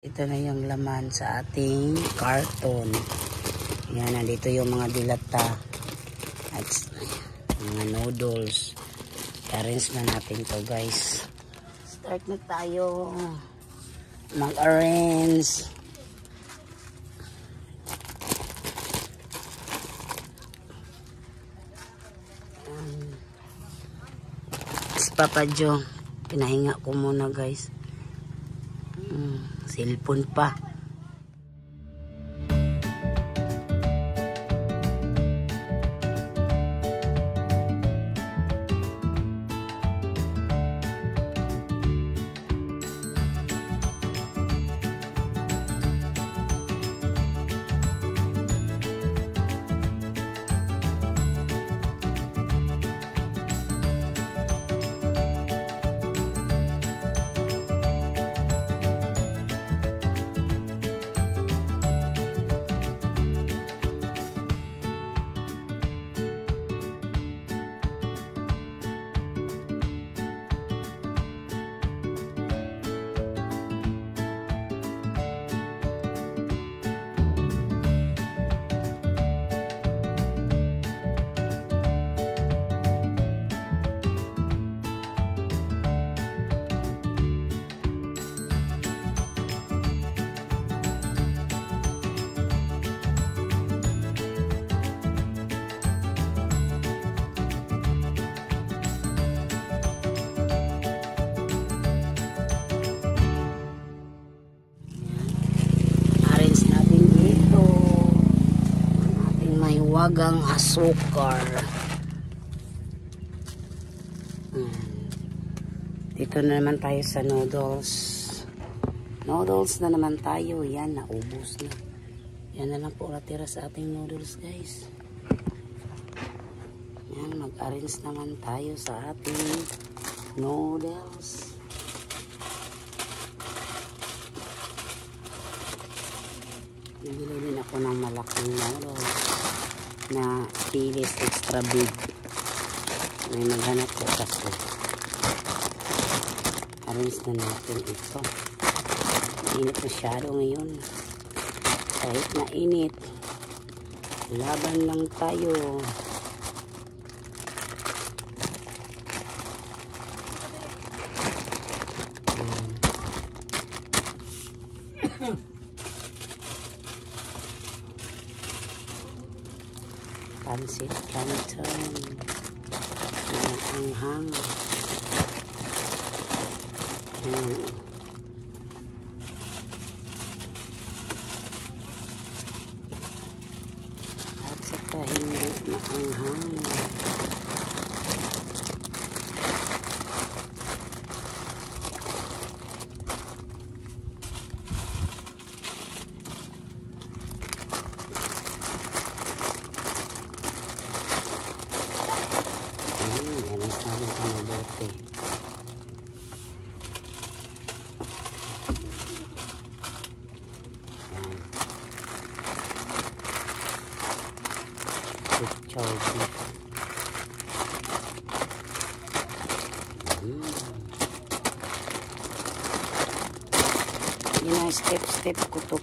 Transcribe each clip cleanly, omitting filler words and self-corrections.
Ito na yung laman sa ating carton. Yan, nandito yung mga dilata at mga noodles. I-arrange na natin to, guys. Start na tayo mag-arrange. Si Papa Joe, pinahinga ko muna, guys. Cellphone pa. Wagang asukar. Dito na naman tayo sa noodles. Noodles na naman tayo. Yan, naubos na. Yan na lang po natira sa ating noodles, guys. Yan, mag-arrange naman tayo sa ating noodles. Bibili din ako ng malaking noodles na pilis extra big. May maghanap ko kasi. Arrange na natin ito. Init masyado ngayon. Kahit mainit, laban lang tayo. Pansit canton na anghang. At saka hindi maanghang. Yun ang step ko to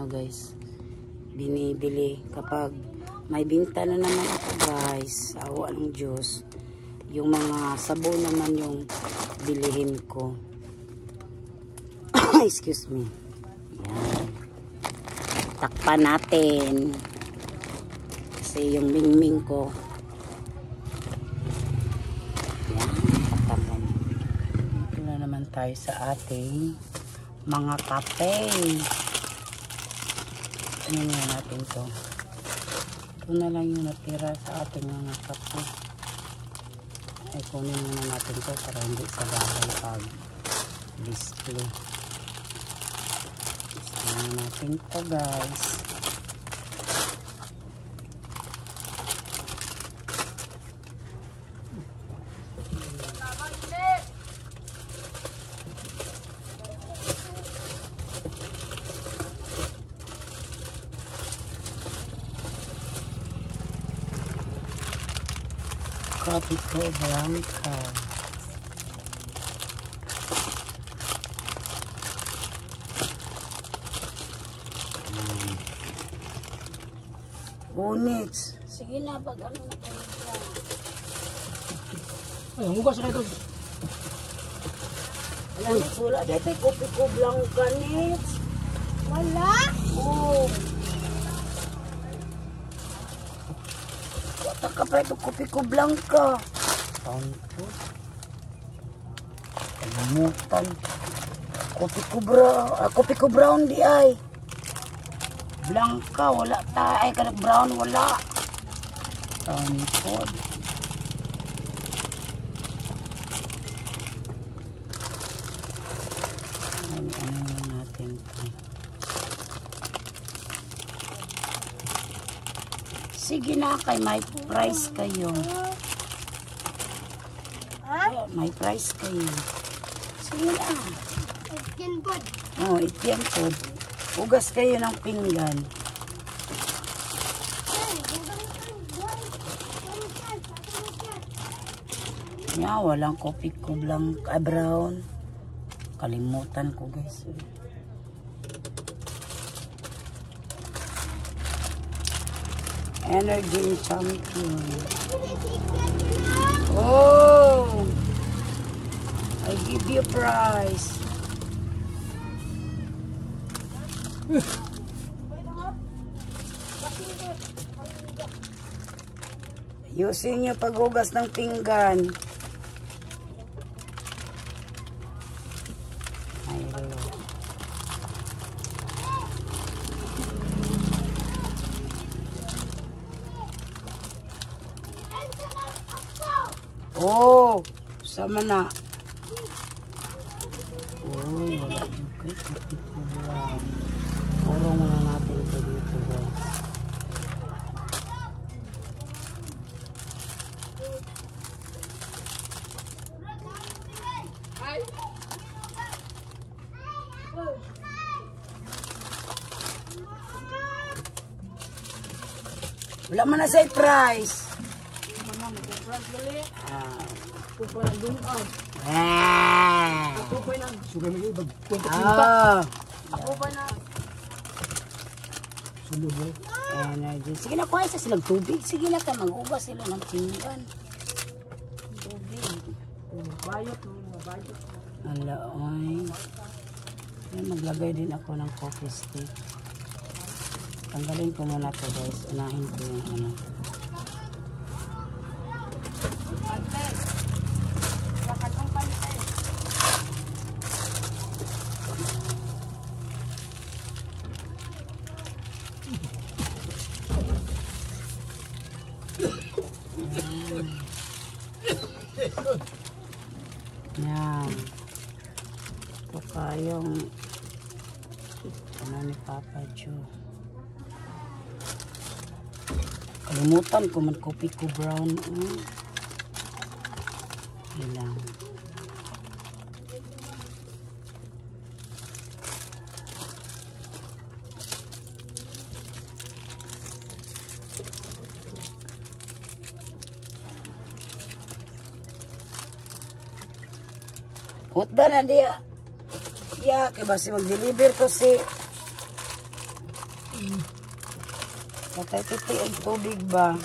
guys, binibili kapag may binta na naman ako, guys. Awa ng Diyos. Yung mga sabon naman yung bilihin ko. Excuse me. Yan. Takpan natin. Kasi yung mingming ko. Yan. Takpan. Ito na naman tayo sa ating mga kape. Ano na natin to? Ito na lang yung natira sa ating mga kape. Ay, kunin muna natin to para hindi sa bahay pag display. Display natin to, guys. Tropical Blanca. Kunits. Sige na, pag ano na kayo. Ay, hugas na ito. Alam, wala dito, kopi ko blanca, Nits. Wala? Oo. Wata ka pa ito, kopi ko blanca. Tanto. Kalimutan. Kopi ko brown di ay. Blanca, wala ta. Ay, kanang brown, wala. Tanto. Ano natin ito. Sige na, kay may price kayo. Ha? May price kayo. Sige na. Kinbod. Oh, itiyan po. Ugas kayo ng pinggan. Nya, walang kopi ko blanca, brown. Kalimutan ko, guys. Energy champion. Oh! I give you a prize. Yusin niyo paghugas ng pinggan. Ay, oh, sama na. Uy, wala juga. Puro muna natin ito dito, guys. Wala man na surprise. Ako pa nag-dunad. Ako pa nag-sugay mo yung Ah. Ako pa na. Sulod mo. Energy. Sige na, kuha isa silang tubig. Sige na ka, mag-ugas sila ng pinggan. Tubig. Bayot mo, bayot. Ala, oy. Ay, maglagay din ako ng coffee stick. Tanggalin ko muna to, guys. Unahin ko yung ano. Yan. Ito kayong ano ni Papa Joe. Kalimutan ko man kopi ko brown. Ilang. Hutda na dia. Ya, kaya basi mag-deliver ko si patay titi ang tubig ba?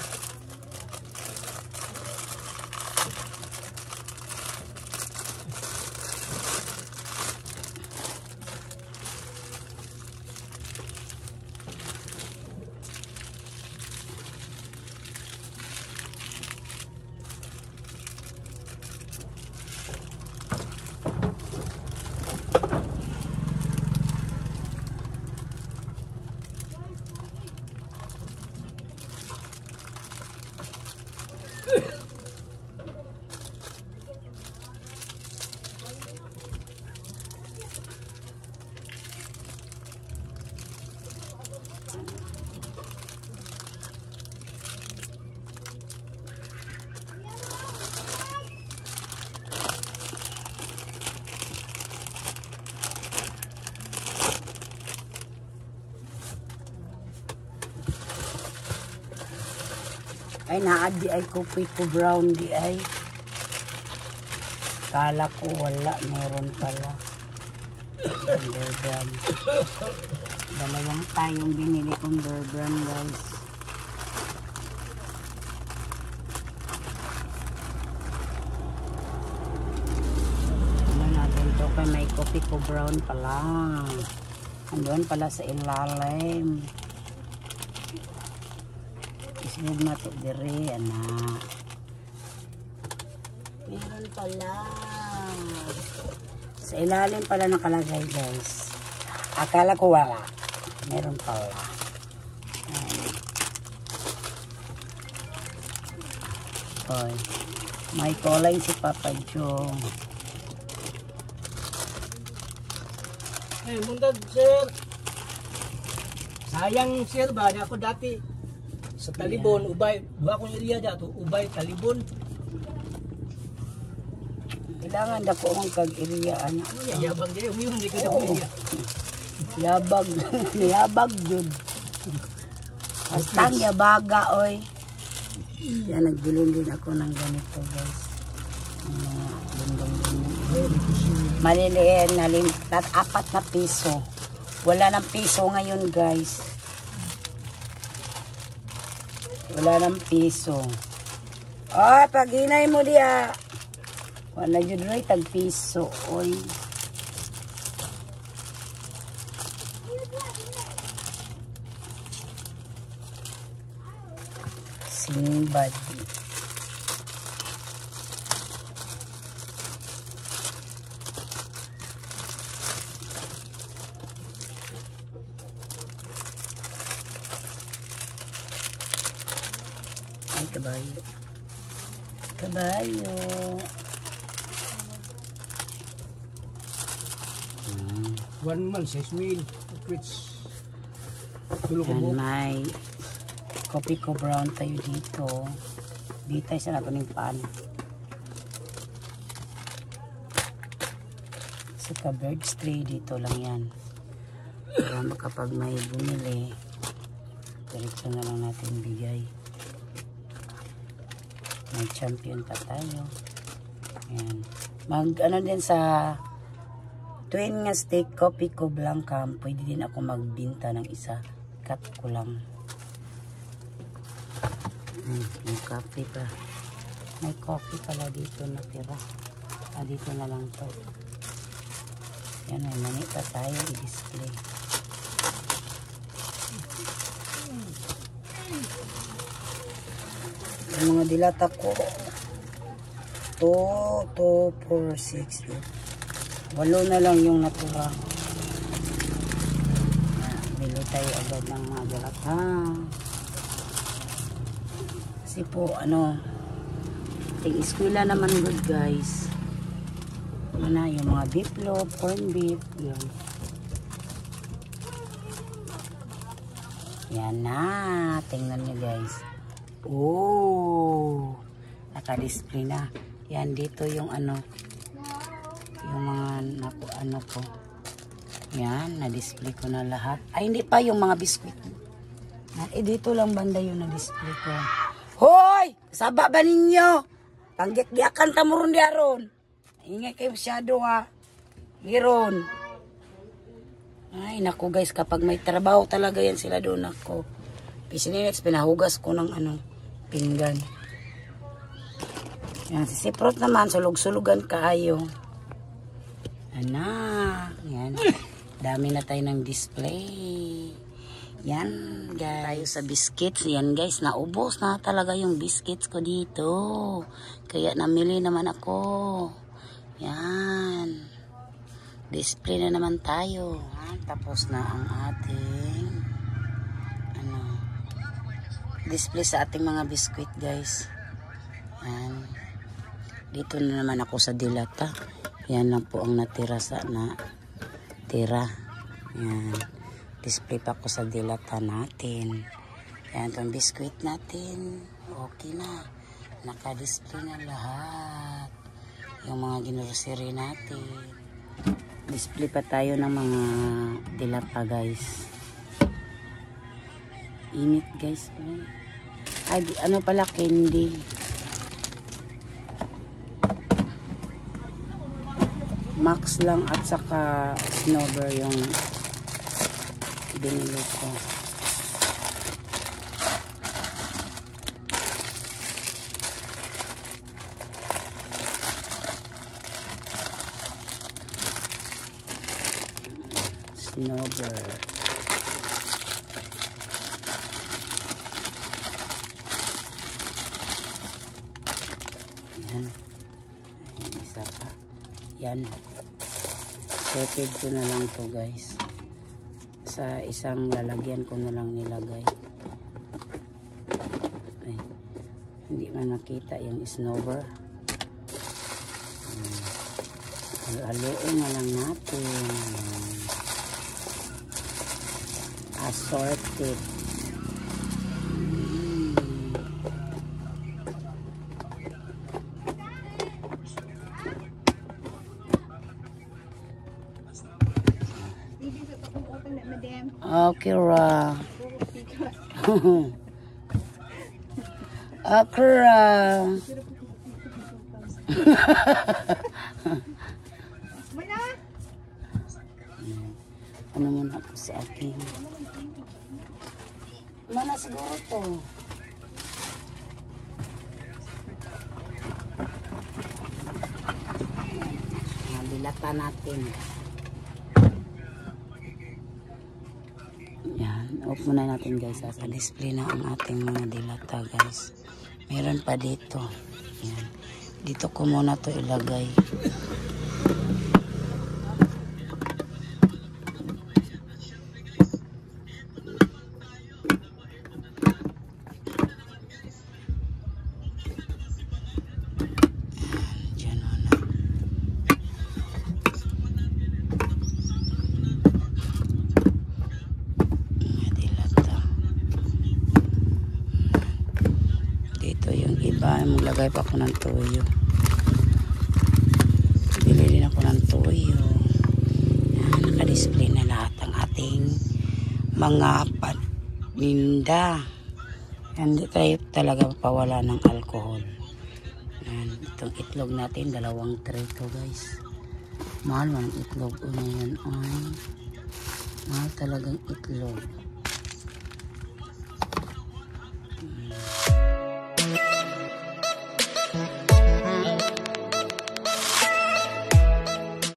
Ay, naadi ay kopi ko brown di ay. Kala ko wala, meron pala. Bear brand. Dalawang tayong binili kong bear brand, guys. coffee ko brown pala. Andun pala sa ilalim. Isunod na ito diri, anak. Meron pala. Sa ilalim pala nakalagay, guys. Akala ko wala. Meron pala. Oy. May kulay si Papa Jong. Mundag, sir. Sayang, sir, ba? Ako dati sa Talibon, Ubay. Dua akong area dato, Ubay, Talibon. Kailangan na ko ang kag-iriya. Ano? Yabang din, umiyon, hindi ko na area. Yabag. Yabag yun. Bastang yabaga, oy. Yan, nagbilin din ako ng ganito, guys. Maliliit na 4 na piso. Wala ng piso ngayon, guys. Wala ng piso. Oh, pag hinay mo diya. Wala yun rin, tag piso. Oy. Simbad. Ay, kabayo. Kabayo. One month, 6 mil. Which, tulog ko Yan, mo. may coffee ko brown tayo dito. Bitay sa nato ng pan. Sa ka-birds tray dito lang yan. Para makapag may bumili, diretso na lang natin bigay. May champion pa tayo. Yan. Mag ano din sa twin nga steak coffee ko blanca, pwede din ako magbinta ng isa. Cut ko lang. May coffee pa. May coffee pala dito na tira. Dito na lang to. Yan, may mani pa tayo i-display. Yung mga dilata ko 2, 4, 6, 8. 8 na lang yung natura. Bilo tayo agad ng mga dilata. Kasi po, ano, ting eskwela naman good, guys. Ano, yung mga beef loaf, corn beef, yun. Yan na, tingnan nyo, guys. Oh, naka-display na. Yan, dito yung ano, yung mga ano ko. Yan, na-display ko na lahat. Ay, hindi pa yung mga biskuit. Dito lang banda yung na-display ko. Hoy! Saba ba ninyo? Panggit-giakan tamuron diaron. Ingay kayo masyado, ha. Giron. Ay, naku guys, kapag may trabaho talaga yan sila doon ako. Pisininex, pinahugas ko ng ano, pinggan. Yan, si Siprot naman, sulog-sulugan kaayo. Anak, yan. Dami na tayo ng display. Yan, guys. Tayo sa biscuits. Yan, guys, naubos na talaga yung biscuits ko dito. Kaya namili naman ako. Yan. Display na naman tayo. Tapos na ang ating display sa ating mga biscuit, guys. Yan. Dito na naman ako sa dilata. Yan lang po ang natira sa tira. Yan. Display pa ko sa dilata natin. Yan, itong biskuit natin. Okay na. Naka-display na lahat. Yung mga grocery natin. Display pa tayo ng mga dilata, guys. Init, guys. Ay, ano pala, candy. Max lang at saka Snowber yung binili ko. snowbird. Yan. Ayan, isa pa. Yan. Sorted ko na lang to guys. Sa isang lalagyan ko na lang nilagay. Ay, hindi man makita yung snowbird. Haluin na lang natin. Assorted. Okay, Ra. Akra. Ano muna ako si aking. Mana siguro to. Dilata natin. Yan. Off muna natin guys. Sa display na ang ating mga dilata guys. Meron pa dito. Yan. Dito ko muna to ilagay. Maglagay pa ako ng toyo. Bili din ako ng toyo. Naka-display na lahat ang ating mga paninda. Hindi tayo talaga pawala ng alcohol. Yan. Itong itlog natin, 2 tray to guys. Mahal man ang itlog. Una yan ay mahal talagang itlog.